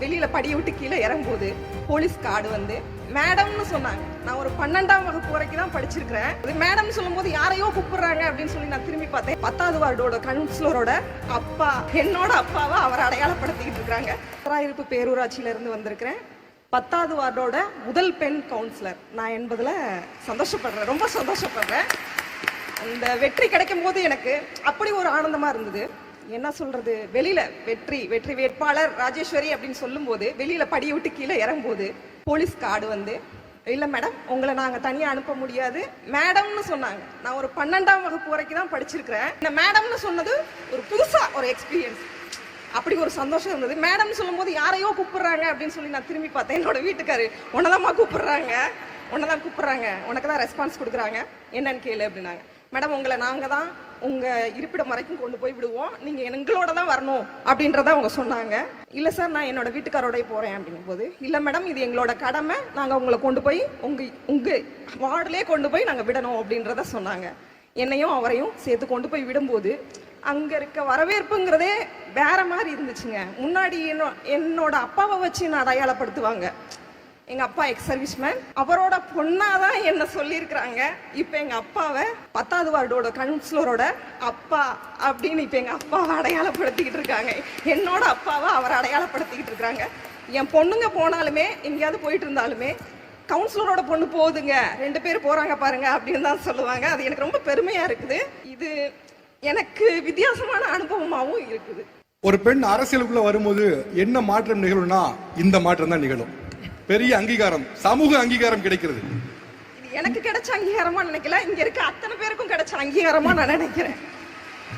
வெளியில படியை விட்டு கீழே இறங்கும்போது போலீஸ் கார்டு வந்து மேடம்னு சொன்னாங்க. நான் ஒரு 12ஆம் வகுப்பு வரைக்கும் தான் படிச்சிருக்கிறேன். அது மேடம் சொல்லும் போது யாரையோ கூப்பிடுறாங்க அப்படின்னு சொல்லி நான் திரும்பி பார்த்தேன். 10வது வார்டோட கவுன்சிலரோட அப்பா, என்னோட அப்பாவை அவர் அடையாளப்படுத்திக்கிட்டு இருக்காங்க. இருப்பு பேரூராட்சியில இருந்து வந்திருக்கிறேன். 10வது வார்டோட முதல் பெண் கவுன்சிலர் நான் என்பதுல சந்தோஷப்படுறேன், ரொம்ப சந்தோஷப்படுறேன். இந்த வெற்றி கிடைக்கும் போது எனக்கு அப்படி ஒரு ஆனந்தமா இருந்தது. என்ன சொல்றது, வெளியில வெற்றி வேட்பாளர் ராஜேஸ்வரி அப்படின்னு சொல்லும் போது வெளியில படியை விட்டு கீழே இறங்கும்போது போலீஸ் கார்டு வந்து, இல்ல மேடம் உங்களை நாங்க தனியா அனுப்ப முடியாது மேடம்னு சொன்னாங்க. நான் ஒரு 12ஆம் வகுப்பு வரைக்கும் தான் படிச்சிருக்கிறேன். இந்த மேடம்னு சொன்னது ஒரு புதுசா ஒரு எக்ஸ்பீரியன்ஸ். அப்படி ஒரு சந்தோஷம் இருந்தது. மேடம் சொல்லும் போது யாரையோ கூப்பிடுறாங்க அப்படின்னு சொல்லி நான் திரும்பி பார்த்தேன். என்னோட வீட்டுக்காரு, உன்னதாம்மா கூப்பிடுறாங்க, உன்னதான் கூப்பிடுறாங்க, உனக்கு தான் ரெஸ்பான்ஸ் கொடுக்குறாங்க, என்னன்னு கேளு அப்படின்னாங்க. மேடம் உங்களை நாங்க தான் உங்க இருப்பிடம் வரைக்கும் கொண்டு போய் விடுவோம், நீங்க எங்களோட தான் வரணும் அப்படின்றத அவங்க சொன்னாங்க. இல்ல சார் நான் என்னோட வீட்டுக்காரோட போறேன் அப்படிங்கும் போது, இல்ல மேடம் இது எங்களோட கடமை, நாங்க உங்களை கொண்டு போய் உங்க வார்டுலேயே கொண்டு போய் நாங்க விடணும் அப்படின்றத சொன்னாங்க. என்னையும் அவரையும் சேர்த்து கொண்டு போய் விடும்போது அங்க இருக்க வரவேற்புங்கிறதே வேற மாதிரி இருந்துச்சுங்க. முன்னாடி என்னோட அப்பாவை வச்சு என்ன அடையாளப்படுத்துவாங்க. எங்க அப்பா எக்ஸ் சர்வீஸ்மேன், அவரோட பொண்ணாதான் என்ன சொல்லியிருக்கிறாங்க. இப்ப எங்க அப்பாவை 10வது வார்டோட கவுன்சிலரோட அப்பா அப்படின்னு இப்ப எங்க அப்பாவை அடையாளப்படுத்திக்கிட்டு இருக்காங்க. என்னோட அப்பாவை அவர் அடையாளப்படுத்திக்கிட்டு இருக்காங்க. என் பொண்ணுங்க போனாலுமே எங்கேயாவது போயிட்டு இருந்தாலுமே கவுன்சிலரோட பொண்ணு போகுதுங்க, 2 பேர் போறாங்க பாருங்க அப்படின்னு தான் சொல்லுவாங்க. அது எனக்கு ரொம்ப பெருமையா இருக்குது. இது எனக்கு வித்தியாசமான அனுபவமாகவும் இருக்குது. ஒரு பெண் அரசியலுக்குள்ள வரும்போது என்ன மாற்றம் நிகழும்னா இந்த மாற்றம் தான் நிகழும். பெரிய அங்கீகாரம், சமூக அங்கீகாரம் கிடைக்கிறது. இது எனக்கு கிடைச்ச அங்கீகாரமா நினைக்கல, இங்க இருக்க அத்தனை பேருக்கும் கிடைச்ச அங்கீகாரமா நான் நினைக்கிறேன்.